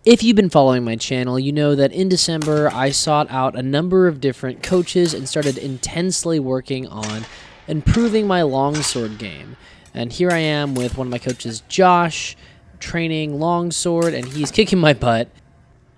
If you've been following my channel, you know that in December I sought out a number of different coaches and started intensely working on improving my longsword game. And here I am with one of my coaches, Josh, training longsword, and he's kicking my butt.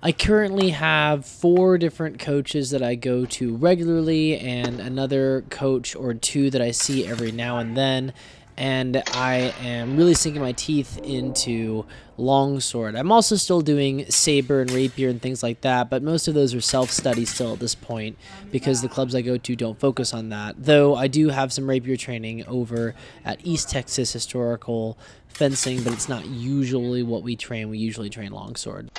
I currently have 4 different coaches that I go to regularly and another coach or 2 that I see every now and then. And I am really sinking my teeth into longsword. I'm also still doing saber and rapier and things like that, but most of those are self-study still at this point because the clubs I go to don't focus on that. Though I do have some rapier training over at East Texas Historical Fencing, but it's not usually what we train. We usually train longsword.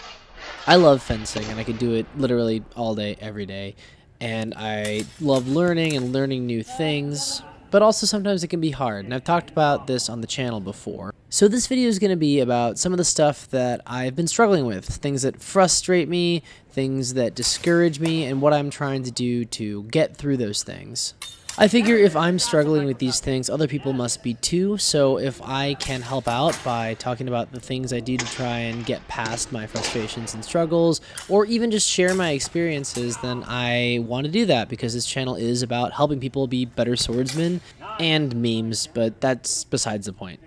I love fencing, and I could do it literally all day, every day. And I love learning and learning new things, but also sometimes it can be hard. And I've talked about this on the channel before. So this video is going to be about some of the stuff that I've been struggling with, things that frustrate me, things that discourage me, and what I'm trying to do to get through those things. I figure if I'm struggling with these things, other people must be too, so if I can help out by talking about the things I do to try and get past my frustrations and struggles, or even just share my experiences, then I want to do that because this channel is about helping people be better swordsmen and memes, but that's besides the point.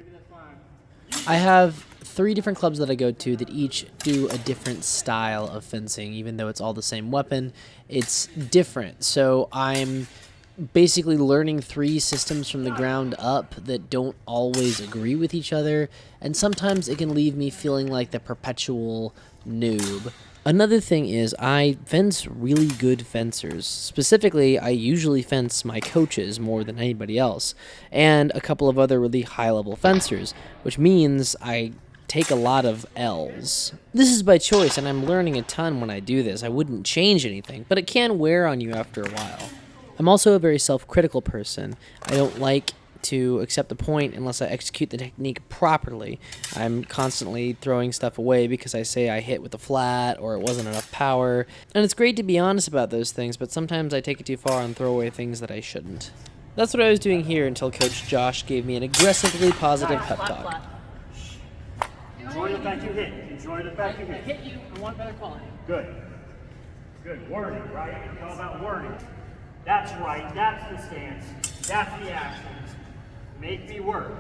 I have 3 different clubs that I go to that each do a different style of fencing. Even though it's all the same weapon, it's different. So I'm basically learning 3 systems from the ground up that don't always agree with each other, and sometimes it can leave me feeling like the perpetual noob. Another thing is I fence really good fencers. Specifically, I usually fence my coaches more than anybody else, and a couple of other really high-level fencers, which means I take a lot of L's. This is by choice, and I'm learning a ton when I do this. I wouldn't change anything, but it can wear on you after a while. I'm also a very self-critical person. I don't like to accept a point unless I execute the technique properly. I'm constantly throwing stuff away because I say I hit with a flat or it wasn't enough power. And it's great to be honest about those things, but sometimes I take it too far and throw away things that I shouldn't. That's what I was doing here until Coach Josh gave me an aggressively positive pep talk. Enjoy the fact you hit. Enjoy the fact you hit. I hit you. I want better quality. Good. Good. Wording, right? It's all about wording. That's right. That's the stance. That's the action. Make me work.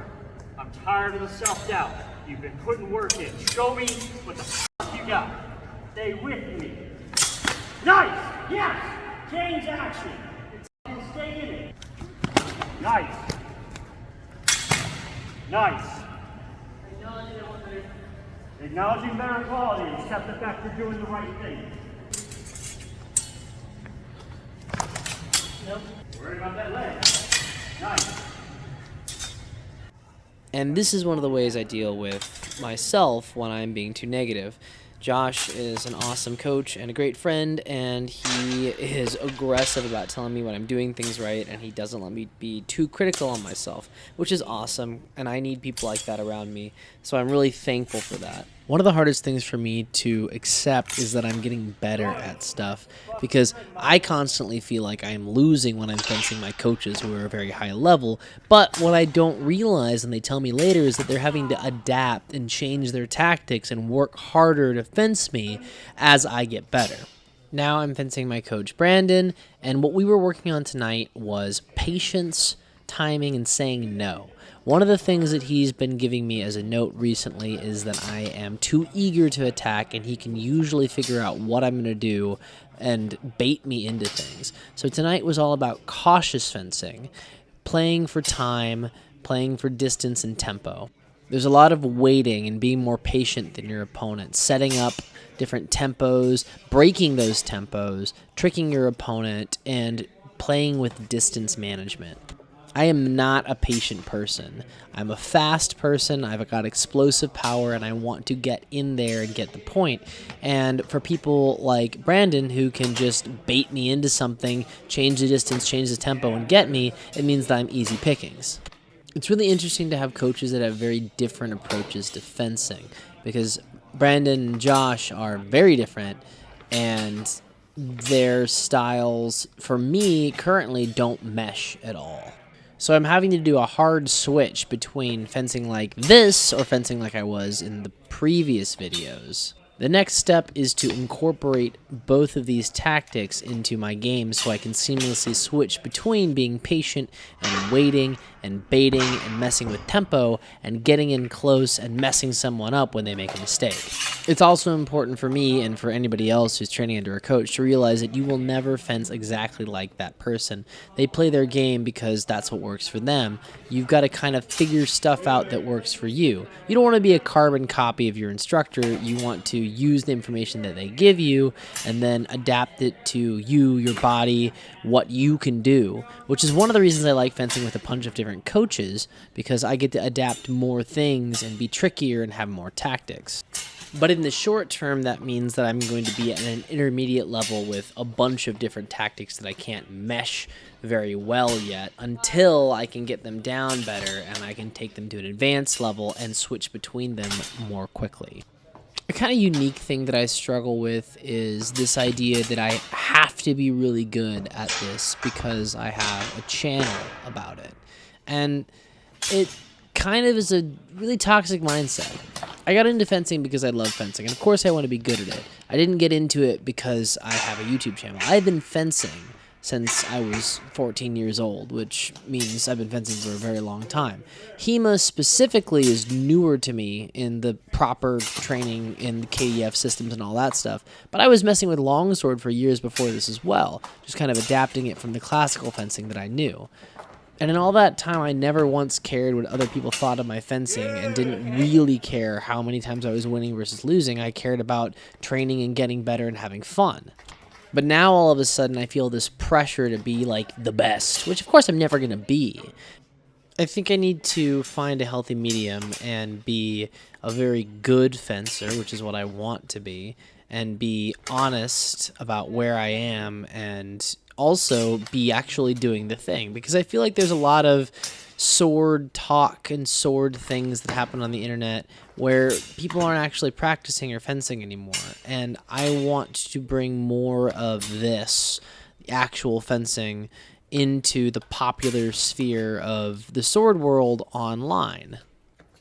I'm tired of the self-doubt. You've been putting work in. Show me what the f*** you got. Stay with me. Nice. Yes. Change action. And stay in it. Nice. Nice. Acknowledging better quality. Accept the fact you're doing the right thing. Nope. Worry about that leg. Nice. And this is one of the ways I deal with myself when I'm being too negative. Josh is an awesome coach and a great friend, and he is aggressive about telling me when I'm doing things right, and he doesn't let me be too critical on myself, which is awesome, and I need people like that around me, so I'm really thankful for that. One of the hardest things for me to accept is that I'm getting better at stuff, because I constantly feel like I am losing when I'm fencing my coaches who are a very high level, but what I don't realize, and they tell me later, is that they're having to adapt and change their tactics and work harder to fence me as I get better. Now I'm fencing my coach Brandon, and what we were working on tonight was patience, timing, and saying no. One of the things that he's been giving me as a note recently is that I am too eager to attack, and he can usually figure out what I'm going to do and bait me into things. So tonight was all about cautious fencing, playing for time, playing for distance and tempo. There's a lot of waiting and being more patient than your opponent, setting up different tempos, breaking those tempos, tricking your opponent, and playing with distance management. I am not a patient person. I'm a fast person. I've got explosive power, and I want to get in there and get the point. And for people like Brandon, who can just bait me into something, change the distance, change the tempo, and get me, it means that I'm easy pickings. It's really interesting to have coaches that have very different approaches to fencing, because Brandon and Josh are very different, and their styles, for me, currently don't mesh at all. So I'm having to do a hard switch between fencing like this or fencing like I was in the previous videos. The next step is to incorporate both of these tactics into my game so I can seamlessly switch between being patient and waiting and baiting and messing with tempo and getting in close and messing someone up when they make a mistake. It's also important for me and for anybody else who's training under a coach to realize that you will never fence exactly like that person. They play their game because that's what works for them. You've got to kind of figure stuff out that works for you. You don't want to be a carbon copy of your instructor. You want to use the information that they give you and then adapt it to you, your body, what you can do, which is one of the reasons I like fencing with a bunch of different coaches, because I get to adapt more things and be trickier and have more tactics. But in the short term, that means that I'm going to be at an intermediate level with a bunch of different tactics that I can't mesh very well yet until I can get them down better and I can take them to an advanced level and switch between them more quickly. A kind of unique thing that I struggle with is this idea that I have to be really good at this because I have a channel about it. And it kind of is a really toxic mindset. I got into fencing because I love fencing, and of course I want to be good at it. I didn't get into it because I have a YouTube channel. I've been fencing since I was 14 years old, which means I've been fencing for a very long time. HEMA specifically is newer to me in the proper training in the KDF systems and all that stuff, but I was messing with longsword for years before this as well, just kind of adapting it from the classical fencing that I knew. And in all that time, I never once cared what other people thought of my fencing and didn't really care how many times I was winning versus losing. I cared about training and getting better and having fun. But now all of a sudden I feel this pressure to be like the best, which of course I'm never going to be. I think I need to find a healthy medium and be a very good fencer, which is what I want to be, and be honest about where I am and also be actually doing the thing, because I feel like there's a lot of sword talk and sword things that happen on the internet where people aren't actually practicing or fencing anymore, and I want to bring more of this, the actual fencing, into the popular sphere of the sword world online.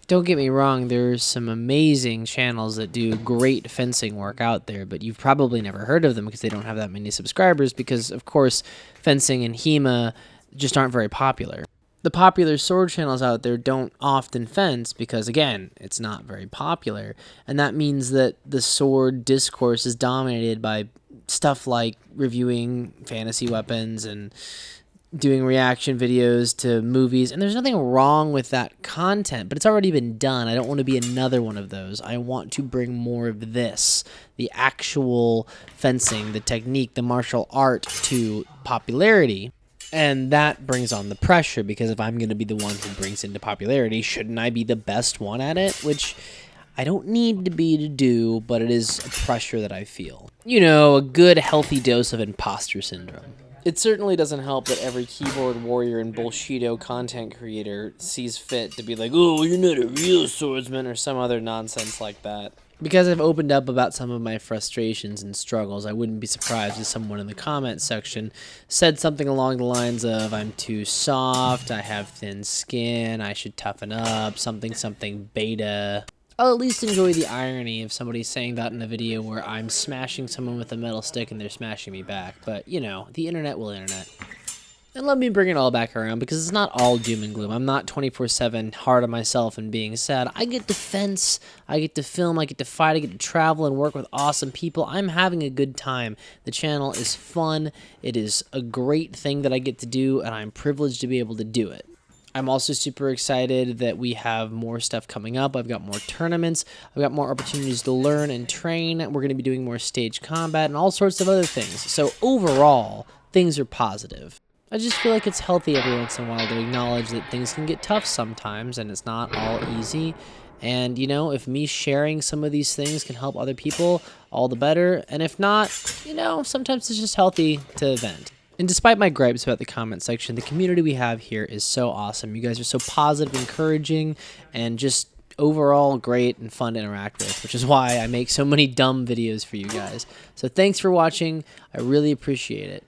Don't get me wrong, there's some amazing channels that do great fencing work out there, but you've probably never heard of them because they don't have that many subscribers because, of course, fencing and HEMA just aren't very popular. The popular sword channels out there don't often fence because, again, it's not very popular, and that means that the sword discourse is dominated by stuff like reviewing fantasy weapons and doing reaction videos to movies, and there's nothing wrong with that content, but it's already been done. I don't want to be another one of those. I want to bring more of this, the actual fencing, the technique, the martial art to popularity, and that brings on the pressure, because if I'm going to be the one who brings into popularity, shouldn't I be the best one at it? Which I don't need to be to do, but it is a pressure that I feel. You know, a good healthy dose of imposter syndrome. It certainly doesn't help that every keyboard warrior and bullshido content creator sees fit to be like, oh, you're not a real swordsman, or some other nonsense like that. Because I've opened up about some of my frustrations and struggles, I wouldn't be surprised if someone in the comment section said something along the lines of, I'm too soft, I have thin skin, I should toughen up, something beta. I'll at least enjoy the irony of somebody saying that in a video where I'm smashing someone with a metal stick and they're smashing me back. But, you know, the internet will internet. And let me bring it all back around, because it's not all doom and gloom. I'm not 24/7 hard on myself and being sad. I get to fence, I get to film, I get to fight, I get to travel and work with awesome people. I'm having a good time. The channel is fun. It is a great thing that I get to do, and I'm privileged to be able to do it. I'm also super excited that we have more stuff coming up. I've got more tournaments. I've got more opportunities to learn and train. We're going to be doing more stage combat and all sorts of other things. So overall, things are positive. I just feel like it's healthy every once in a while to acknowledge that things can get tough sometimes and it's not all easy. And, you know, if me sharing some of these things can help other people, all the better. And if not, you know, sometimes it's just healthy to vent. And despite my gripes about the comment section, the community we have here is so awesome. You guys are so positive, encouraging, and just overall great and fun to interact with, which is why I make so many dumb videos for you guys. So thanks for watching. I really appreciate it.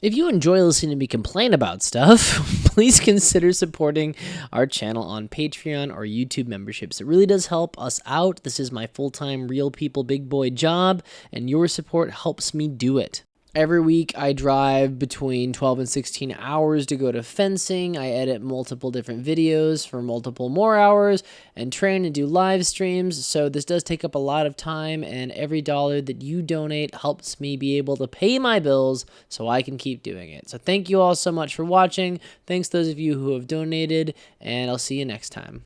If you enjoy listening to me complain about stuff, please consider supporting our channel on Patreon or YouTube memberships. It really does help us out. This is my full-time Real People Big Boy job, and your support helps me do it. Every week, I drive between 12 and 16 hours to go to fencing. I edit multiple different videos for multiple more hours and train and do live streams. So this does take up a lot of time, and every dollar that you donate helps me be able to pay my bills so I can keep doing it. So thank you all so much for watching. Thanks those of you who have donated, and I'll see you next time.